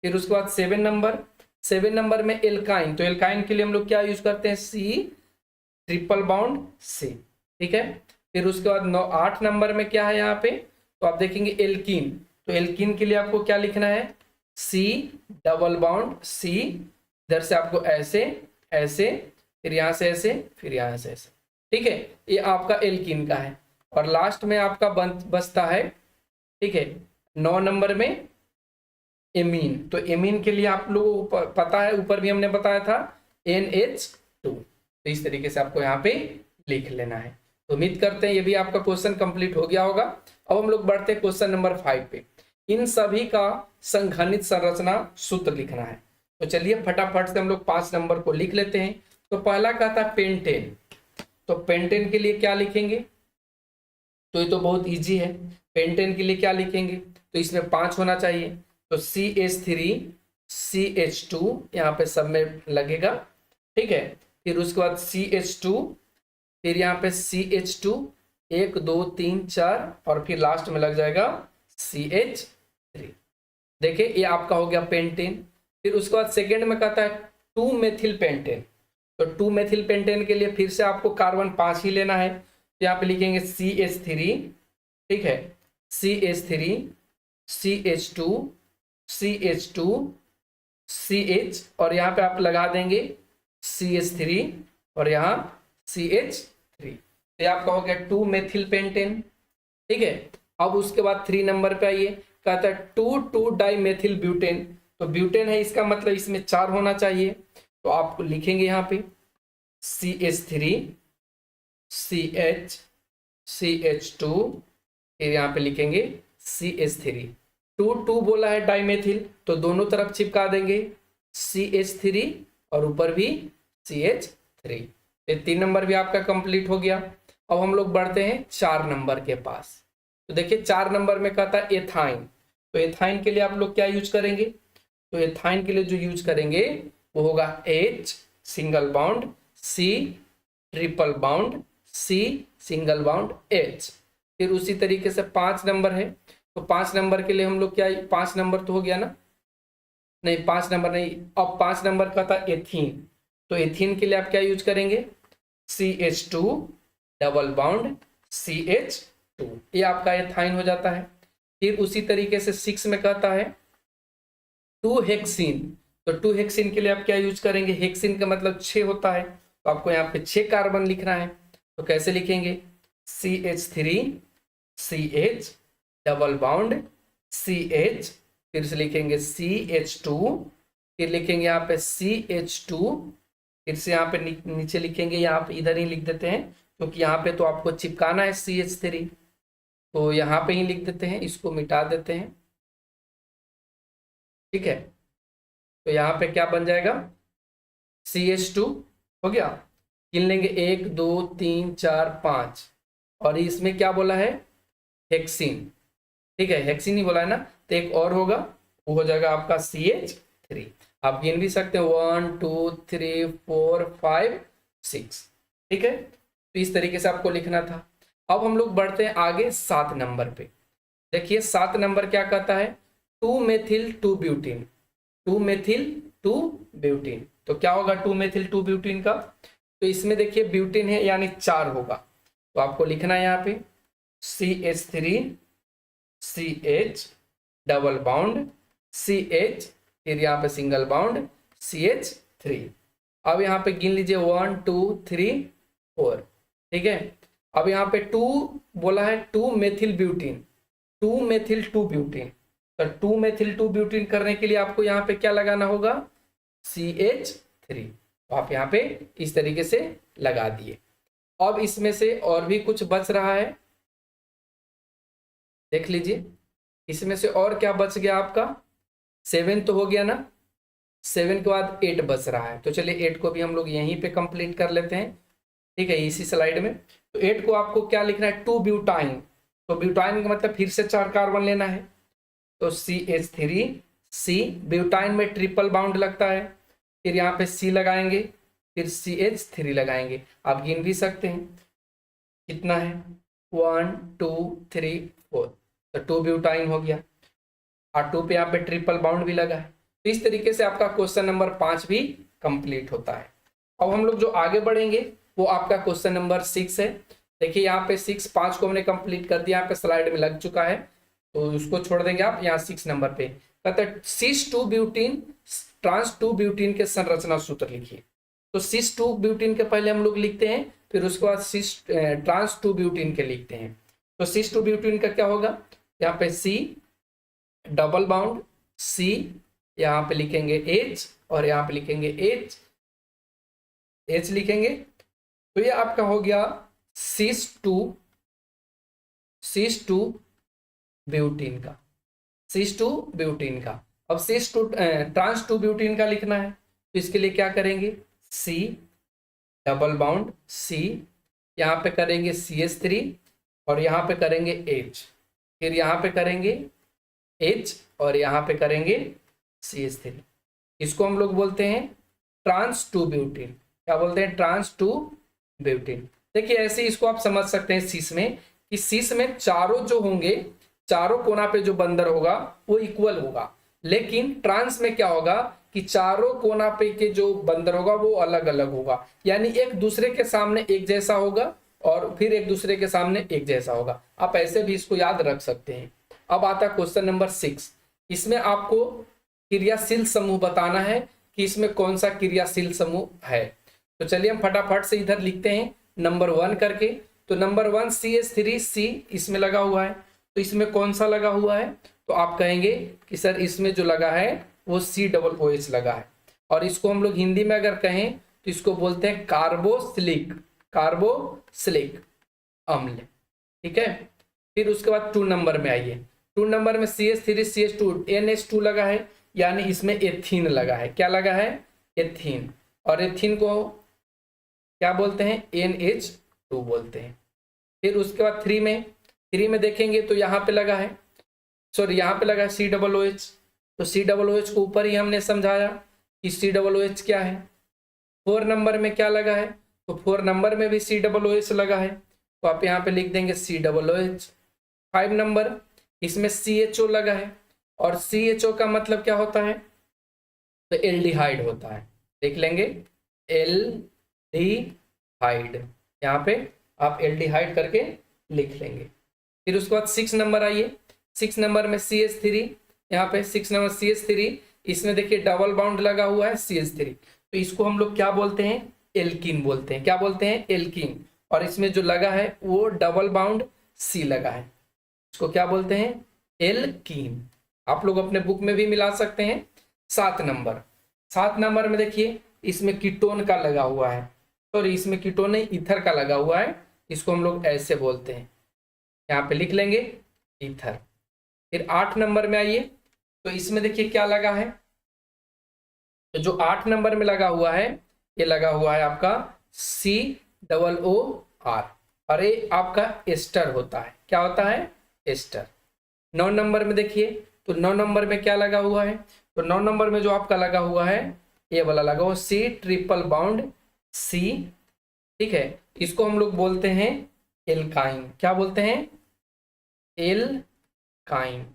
फिर उसके बाद 7 नंबर में एल्काइन, तो एल्काइन के लिए हम लोग क्या यूज करते हैं, C ट्रिपल बाउंड C, ठीक है। फिर उसके बाद 8 नंबर में क्या है यहाँ पे, तो आप देखेंगे एल्कीन, तो एल्कीन के लिए आपको क्या लिखना है, C डबल बाउंड C, इधर से आपको ऐसे ऐसे, फिर यहाँ से ऐसे, फिर यहाँ से ऐसे, ठीक है। ये आपका एल्कीन का है। और लास्ट में आपका बचता है, ठीक है, 9 नंबर में एमीन, तो एमीन के लिए आप लोगों को पता है, ऊपर भी हमने बताया था NH2। तो इस तरीके से आपको यहाँ पे लिख लेना है। तो उम्मीद करते हैं ये भी आपका क्वेश्चन कंप्लीट हो गया होगा। अब हम लोग बढ़ते हैं क्वेश्चन नंबर 5 पे। इन सभी का संघनित संरचना सूत्र लिखना है। तो चलिए फटाफट से हम लोग 5 नंबर को लिख लेते हैं। तो पहला कहता है पेंटेन, तो पेंटेन के लिए क्या लिखेंगे, तो ये तो बहुत इजी है। पेंटेन के लिए क्या लिखेंगे, तो इसमें 5 होना चाहिए, तो CH3 CH2 यहाँ पे सब में लगेगा, ठीक है। फिर उसके बाद CH2, फिर यहाँ पे CH2 1 2 3 4, और फिर लास्ट में लग जाएगा CH3। देखिए ये आपका हो गया पेंटेन। फिर उसके बाद सेकेंड में कहता है 2 मेथिल पेंटेन, तो 2 मेथिल पेंटेन के लिए फिर से आपको कार्बन 5 ही लेना है। तो यहाँ पे लिखेंगे CH3, ठीक है, CH3 CH2 CH2 CH, और यहाँ पे आप लगा देंगे CH3 और यहाँ CH3। तो आपका हो गया 2 मेथिल पेंटेन, ठीक है। अब उसके बाद 3 नंबर पे आइए, कहता है 2 डाइमेथिल ब्यूटेन, तो ब्यूटेन है, इसका मतलब इसमें 4 होना चाहिए। तो आप लिखेंगे यहाँ पे CH3 CH CH2, फिर यहाँ पे लिखेंगे CH3। 2 बोला है डाइमेथिल, तो दोनों तरफ चिपका देंगे CH3 और ऊपर भी CH3। 3 नंबर भी आपका कंप्लीट हो गया। अब हम लोग बढ़ते हैं 4 नंबर के पास। तो देखिए 4 नंबर में कहता है एथाइन, तो एथाइन के लिए आप लोग क्या यूज करेंगे, तो एथाइन के लिए जो यूज करेंगे वो होगा H single bound C triple bound C single bound H। फिर उसी तरीके से 5 नंबर है, तो 5 नंबर के लिए हम लोग क्या, 5 नंबर तो हो गया ना, नहीं 5 नंबर नहीं, अब 5 नंबर का था एथीन, तो एथीन के लिए आप क्या यूज करेंगे CH2 डबल बाउंड CH2, ये आपका एथाइन हो जाता है। फिर उसी तरीके से 6 में कहता है 2 हेक्सिन, तो 2 हेक्सिन के लिए आप क्या यूज करेंगे, हेक्सिन का मतलब 6 होता है, तो आपको यहाँ पे 6 कार्बन लिखना है। तो कैसे लिखेंगे CH3 CH double bond CH, फिर से लिखेंगे CH2, फिर लिखेंगे यहाँ पे CH2, फिर से यहाँ पे नीचे लिखेंगे, यहाँ पे इधर ही लिख देते हैं क्योंकि यहाँ पे तो आपको चिपकाना है CH3, तो यहाँ पे ही लिख देते हैं, इसको मिटा देते हैं, ठीक है। तो यहाँ पे क्या बन जाएगा CH2 हो गया, गिन लेंगे 1 2 3 4 5, और इसमें क्या बोला है हेक्सिन, ठीक है, हेक्सिन ही बोला है ना, तो एक और होगा वो हो जाएगा आपका CH3। आप गिन भी सकते हैं 1 2 3 4 5 6, ठीक है। तो इस तरीके से आपको लिखना था। अब हम लोग बढ़ते हैं आगे 7 नंबर पे। देखिए 7 नंबर क्या कहता है, 2 मेथिल 2 ब्यूटीन, 2 मेथिल 2 ब्यूटीन। तो क्या होगा 2 मेथिल 2 ब्यूटीन का, तो इसमें देखिए ब्यूटीन है यानी 4 होगा, तो आपको लिखना है यहाँ पे CH3 CH double bond CH, फिर यहाँ पे सिंगल बाउंड CH3। अब यहाँ पे गिन लीजिए 1 2 3 4, ठीक है। अब यहाँ पे 2 बोला है, 2 मेथिल ब्यूटीन, 2 मेथिल 2 ब्यूटीन, तो 2 मेथिल 2 ब्यूटीन करने के लिए आपको यहाँ पे क्या लगाना होगा, CH3। तो आप यहाँ पे इस तरीके से लगा दिए। अब इसमें से और भी कुछ बच रहा है, देख लीजिए इसमें से और क्या बच गया आपका, 7 तो हो गया ना, 7 के बाद 8 बच रहा है, तो चलिए 8 को भी हम लोग यहीं पे कंप्लीट कर लेते हैं, ठीक है, इसी स्लाइड में। तो 8 को आपको क्या लिखना है, 2 ब्यूटाइन, तो ब्यूटाइन का मतलब फिर से 4 कार्बन लेना है, तो CH3 C, ब्यूटाइन में ट्रिपल बाउंड लगता है, फिर यहाँ पे C लगाएंगे, फिर CH3 लगाएंगे, आप गिन भी सकते हैं कितना है, 1 2 3 4, तो 2 ब्यूटाइन हो गया, और 2 पे यहाँ पे ट्रिपल बाउंड भी लगा है। तो इस तरीके से आपका क्वेश्चन नंबर 5 भी कंप्लीट होता है। अब हम लोग जो आगे बढ़ेंगे वो आपका क्वेश्चन नंबर 6 है। देखिए यहाँ पे 5 को हमने कंप्लीट कर दिया, यहाँ पे स्लाइड में लग चुका है, तो उसको छोड़ देंगे आप। यहाँ 6 नंबर पे कहता है सिस 2 ब्यूटीन ट्रांस 2 ब्यूटीन के संरचना सूत्र लिखिए। तो सिस 2 ब्यूटीन के पहले हम लोग लिखते हैं, फिर उसके बाद सिस ट्रांस 2 ब्यूटीन के लिखते हैं। तो सिस 2 ब्यूटीन का क्या होगा, यहाँ पे C डबल बाउंड C, यहाँ पे लिखेंगे H और यहाँ पे लिखेंगे H लिखेंगे, तो ये आपका हो गया सिस 2 ब्यूटीन का, सिस 2 ब्यूटीन का। अब सिस 2 ट्रांस 2 ब्यूटीन का लिखना है, तो इसके लिए क्या करेंगे, C डबल बाउंड C, यहाँ पे करेंगे CH3 और यहाँ पे करेंगे H, फिर यहाँ पे करेंगे H और यहाँ पे करेंगे CH3। इसको हम लोग बोलते हैं ट्रांस 2 ब्यूटीन। क्या बोलते हैं, ट्रांस 2 ब्यूटीन। देखिए ऐसे इसको आप समझ सकते हैं सिस में, कि सिस में चारों जो होंगे, चारों कोना पे जो बंदर होगा वो इक्वल होगा, लेकिन ट्रांस में क्या होगा कि चारों कोना पे के जो बंदर होगा वो अलग अलग होगा, यानी एक दूसरे के सामने एक जैसा होगा और फिर एक दूसरे के सामने एक जैसा होगा। आप ऐसे भी इसको याद रख सकते हैं। अब आता है क्वेश्चन नंबर 6। इसमें आपको क्रियाशील समूह बताना है कि इसमें कौन सा क्रियाशील समूह है। तो चलिए हम फटाफट से इधर लिखते हैं नंबर 1 करके। तो नंबर 1 CH3C इसमें लगा हुआ है, तो इसमें कौन सा लगा हुआ है, तो आप कहेंगे कि सर इसमें जो लगा है वो COOH लगा है, और इसको हम लोग हिंदी में अगर कहें तो इसको बोलते हैं कार्बोसिलिक अम्ल, ठीक है। फिर उसके बाद 2 नंबर में आइए, 2 नंबर में CH3CH2 NH2 लगा है, यानी इसमें एथीन लगा है। क्या लगा है, एथीन, और एथीन को क्या बोलते हैं, NH2 बोलते हैं। फिर उसके बाद 3 में देखेंगे तो यहाँ पे लगा है, सॉरी यहाँ पे लगा है COOH, तो COOH को ऊपर ही हमने समझाया कि COOH क्या है। 4 नंबर में क्या लगा है, तो 4 नंबर में भी COOH लगा है, तो आप यहाँ पे लिख देंगे COOH। 5 नंबर इसमें CHO लगा है, और CHO का मतलब क्या होता है, तो एल्डिहाइड होता है, देख लेंगे एल्डिहाइड, यहाँ पे आप एल्डिहाइड करके लिख लेंगे। फिर उसके बाद 6 नंबर आइए, 6 नंबर में CH3, यहाँ पे 6 नंबर CH3, इसमें देखिए डबल बाउंड लगा हुआ है CH3, तो इसको हम लोग क्या बोलते हैं, एल्कीन बोलते हैं। क्या बोलते हैं, एल्कीन, और इसमें जो लगा है वो डबल बाउंड C लगा है, इसको क्या बोलते हैं, एल्कीन। आप लोग अपने बुक में भी मिला सकते हैं। 7 नंबर में देखिए इसमें कीटोन का लगा हुआ है, सॉरी इसमें कीटोन नहीं, ईथर का लगा हुआ है, इसको हम लोग ऐसे बोलते हैं, यहाँ पे लिख लेंगे ईथर। फिर 8 नंबर में आइए, तो इसमें देखिए क्या लगा है, तो जो 8 नंबर में लगा हुआ है ये लगा हुआ है आपका COOR, और ये आपका एस्टर होता है। क्या होता है, एस्टर। 9 नंबर में देखिए, तो 9 नंबर में क्या लगा हुआ है, तो 9 नंबर में जो आपका लगा हुआ है ये वाला लगा हुआ C ट्रिपल बाउंड C, ठीक है। इसको हम लोग बोलते हैं एल्काइन। क्या बोलते हैं, एल्काइन। काइन।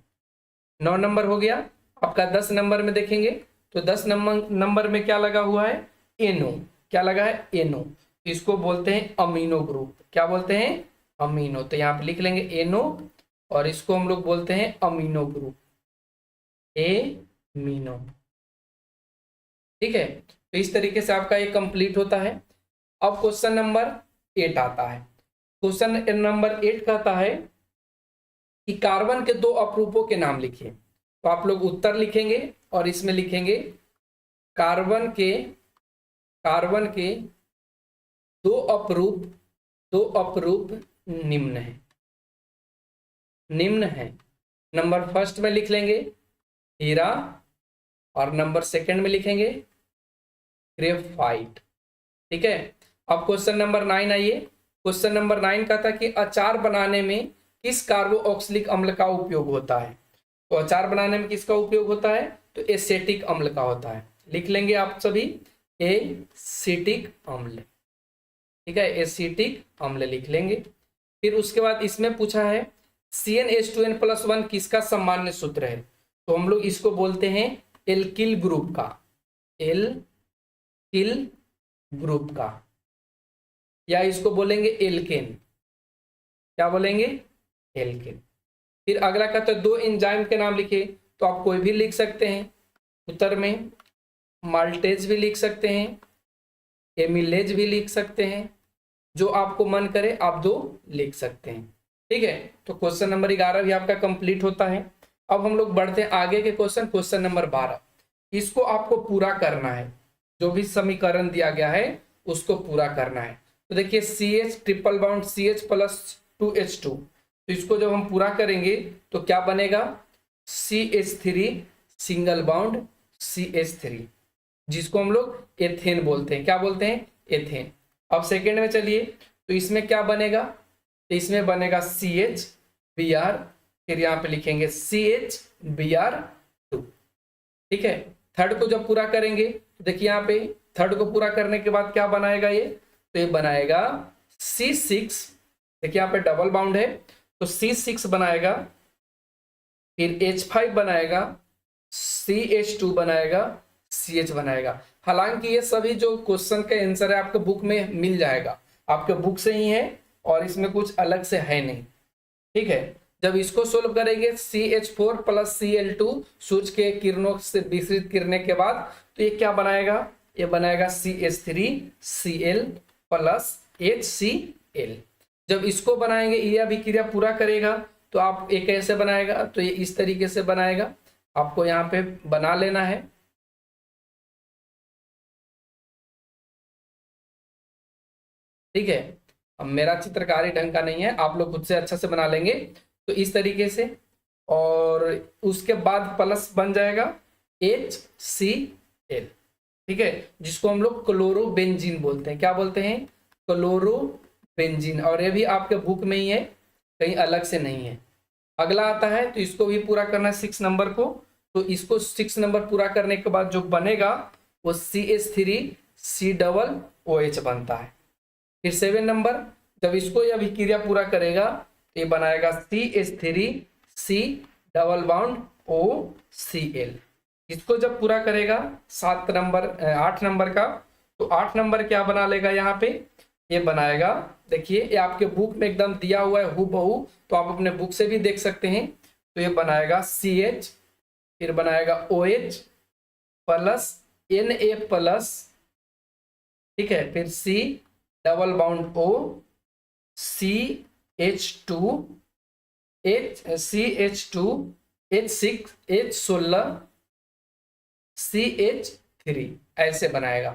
9 नंबर हो गया। आपका 10 नंबर में देखेंगे तो 10 नंबर में क्या लगा हुआ है, एनो। क्या लगा है, एनो। इसको बोलते हैं अमीनो ग्रुप। क्या बोलते हैं, अमीनो। तो यहाँ पे लिख लेंगे एनो, और इसको हम लोग बोलते हैं अमीनो ग्रुप, एमीनो। ठीक है, तो इस तरीके से आपका ये कंप्लीट होता है। अब क्वेश्चन नंबर 8 आता है। क्वेश्चन नंबर 8 कहता है कि कार्बन के 2 अपरूपों के नाम लिखिए। तो आप लोग उत्तर लिखेंगे और इसमें लिखेंगे कार्बन के 2 अपरूप निम्न है। नंबर फर्स्ट में लिख लेंगे हीरा, और नंबर सेकंड में लिखेंगे ग्रेफाइट। ठीक है, अब क्वेश्चन नंबर 9 आइए। क्वेश्चन नंबर 9 का था कि अचार बनाने में किस कार्बोक्सिलिक अम्ल का उपयोग होता है। तो अचार बनाने में किसका उपयोग होता है, तो एसिटिक अम्ल का होता है। लिख लेंगे आप सभी एसिटिक अम्ल। ठीक है, एसिटिक अम्ल लिख लेंगे। फिर उसके बाद इसमें पूछा है CnH2n+1 किसका सामान्य सूत्र है। तो हम लोग इसको बोलते हैं एल्किल ग्रुप का, एल्किल ग्रुप का, या इसको बोलेंगे एल्केन। क्या बोलेंगे, एल्केन। फिर अगला कहता है 2 एंजाइम के नाम लिखिए। तो आप कोई भी लिख सकते हैं उत्तर में, माल्टेज भी लिख सकते हैं, एमिलेज भी लिख सकते हैं, जो आपको मन करे आप 2 लिख सकते हैं। ठीक है, तो क्वेश्चन नंबर 11 भी आपका कंप्लीट होता है। अब हम लोग बढ़ते हैं आगे के क्वेश्चन नंबर 12। इसको आपको पूरा करना है, जो भी समीकरण दिया गया है उसको पूरा करना है। तो देखिए CH ट्रिपल बाउंड CH+2H2, तो इसको जब हम पूरा करेंगे तो क्या बनेगा, CH3 सिंगल बाउंड CH3, जिसको हम लोग एथेन बोलते हैं। क्या बोलते हैं, एथेन। अब सेकेंड में चलिए, तो इसमें क्या बनेगा, तो इसमें बनेगा CH-Br, फिर यहाँ पे लिखेंगे CH-Br2। ठीक है, थर्ड को जब पूरा करेंगे तो देखिए यहाँ पे थर्ड को पूरा करने के बाद क्या बनाएगा ये, तो ये बनाएगा C6। देखिए यहाँ पे डबल बाउंड है तो C6 बनाएगा, फिर H5 बनाएगा, CH2 बनाएगा, CH बनाएगा। हालांकि ये सभी जो क्वेश्चन का आंसर है आपके बुक में मिल जाएगा, आपके बुक से ही है और इसमें कुछ अलग से है नहीं। ठीक है, जब इसको सोल्व करेंगे CH4 + Cl2 सूर्य के किरणों से विसरित करने के बाद, तो ये क्या बनाएगा, ये बनाएगा CH3Cl + HCl। जब इसको बनाएंगे, ये अभिक्रिया पूरा करेगा तो आप ये कैसे बनाएगा, तो ये इस तरीके से बनाएगा। आपको यहाँ पे बना लेना है। ठीक है, अब मेरा चित्रकारी ढंग का नहीं है, आप लोग खुद से अच्छा से बना लेंगे। तो इस तरीके से, और उसके बाद प्लस बन जाएगा HCl। ठीक है, जिसको हम लोग क्लोरोबेंजीन बोलते हैं। क्या बोलते हैं, क्लोरोबेंजीन। और ये भी आपके बुक में ही है, कहीं अलग से नहीं है। अगला आता है, तो इसको भी पूरा करना है 6 नंबर को। तो इसको 6 नंबर पूरा करने के बाद जो बनेगा वो CH3COOH बनता है। फिर 7 नंबर, जब इसको यह अभिक्रिया पूरा करेगा तो ये बनाएगा CH3C डबल बाउंड OCl। इसको जब पूरा करेगा 8 नंबर का, तो 8 नंबर क्या बना लेगा यहाँ पे, ये बनाएगा, देखिए ये आपके बुक में एकदम दिया हुआ है हूबहू, तो आप अपने बुक से भी देख सकते हैं। तो ये बनाएगा CH, फिर बनाएगा OH प्लस Na+, ठीक है, फिर C double bond O, CH2 H6 H16 CH3 ऐसे बनाएगा।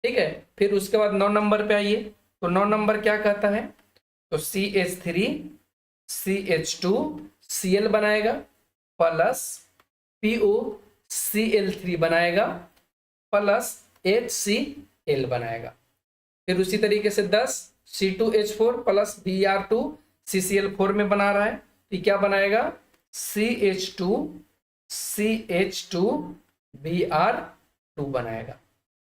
ठीक है, फिर उसके बाद 9 नंबर पे आइए। तो 9 नंबर क्या कहता है, तो CH3 CH2 Cl बनाएगा प्लस POCl3 बनाएगा प्लस HCl बनाएगा। फिर उसी तरीके से 10 C2H4 प्लस Br2 CCl4 में बना रहा है, तो क्या बनाएगा CH2 Br2 बनाएगा।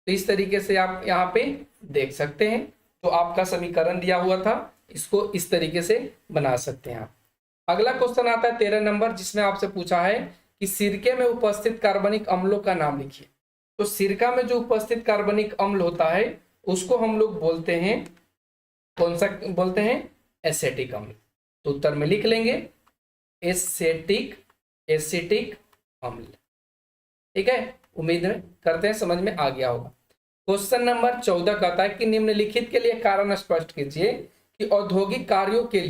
तो इस तरीके से आप यहाँ पे देख सकते हैं। तो आपका समीकरण दिया हुआ था, इसको इस तरीके से बना सकते हैं आप। अगला क्वेश्चन आता है 13 नंबर, जिसमें आपसे पूछा है कि सिरके में उपस्थित कार्बनिक अम्लों का नाम लिखिए। तो सिरका में जो उपस्थित कार्बनिक अम्ल होता है उसको हम लोग बोलते हैं, कौन सा बोलते हैं? एसिटिक अम्ल। तो उत्तर में लिख लेंगे एसिटिक अम्ल। ठीक है, उम्मीद करते हैं समझ में आ गया होगा। क्वेश्चन नंबर 14 कहता है कि निम्नलिखित के लिए कारण स्पष्ट कीजिए कि औद्योगिक कार्यों के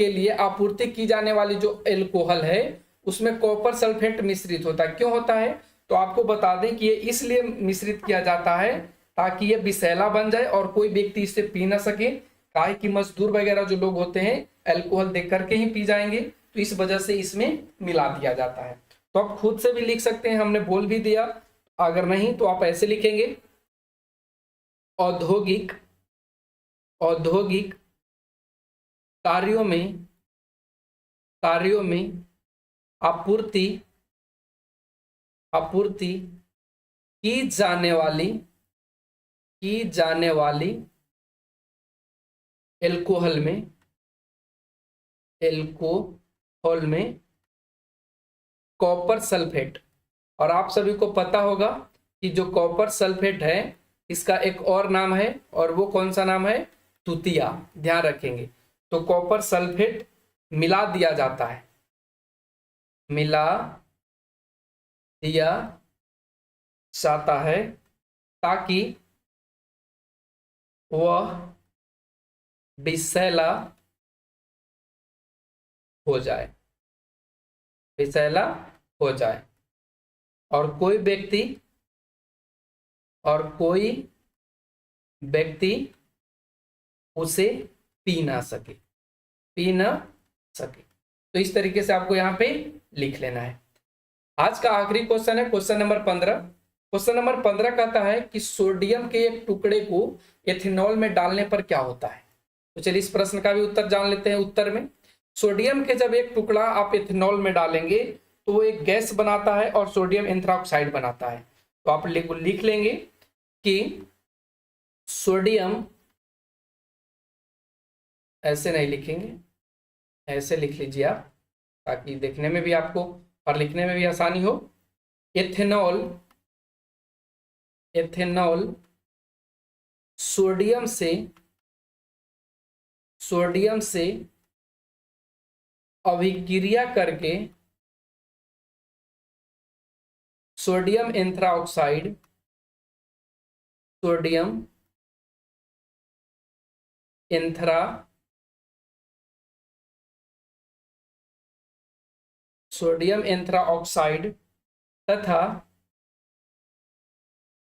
लिए आपूर्ति की जाने वाली जो एल्कोहल है उसमें कॉपर सल्फेट मिश्रित होता है। क्यों होता है? तो आपको बता दें कि ये इसलिए मिश्रित किया जाता है ताकि ये विषैला बन जाए और कोई व्यक्ति इसे पी ना सके। काहे कि मजदूर वगैरह जो लोग होते हैं अल्कोहल देख करके ही पी जाएंगे, तो इस वजह से इसमें मिला दिया जाता है। तो आप खुद से भी लिख सकते हैं, हमने बोल भी दिया। अगर नहीं तो आप ऐसे लिखेंगे, औद्योगिक कार्यों में आपूर्ति की जाने वाली एल्कोहल में कॉपर सल्फेट। और आप सभी को पता होगा कि जो कॉपर सल्फेट है इसका एक और नाम है, और वो कौन सा नाम है? तुतिया। ध्यान रखेंगे। तो कॉपर सल्फेट मिला दिया जाता है, ताकि वह विषैला हो जाए, और कोई व्यक्ति उसे पी ना सके। तो इस तरीके से आपको यहाँ पे लिख लेना है। आज का आखिरी क्वेश्चन है क्वेश्चन नंबर 15। क्वेश्चन नंबर 15 कहता है कि सोडियम के एक टुकड़े को एथेनॉल में डालने पर क्या होता है। तो चलिए इस प्रश्न का भी उत्तर जान लेते हैं। उत्तर में सोडियम के जब एक टुकड़ा आप एथेनॉल में डालेंगे तो वो एक गैस बनाता है और सोडियम एंथ्राक्साइड बनाता है। तो आप लिख लेंगे कि सोडियम, ऐसे नहीं लिखेंगे, ऐसे लिख लीजिए आप, ताकि देखने में भी आपको और लिखने में भी आसानी हो। एथेनॉल सोडियम से अभिक्रिया करके सोडियम एंथ्राक्साइड तथा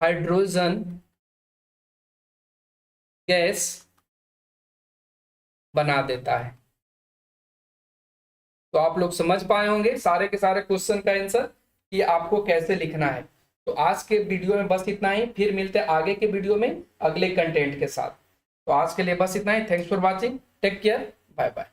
हाइड्रोजन गैस बना देता है। तो आप लोग समझ पाए होंगे सारे के सारे क्वेश्चन का आंसर कि आपको कैसे लिखना है। तो आज के वीडियो में बस इतना ही, फिर मिलते हैं आगे के वीडियो में अगले कंटेंट के साथ। तो आज के लिए बस इतना ही। Thanks for watching, take care, bye bye.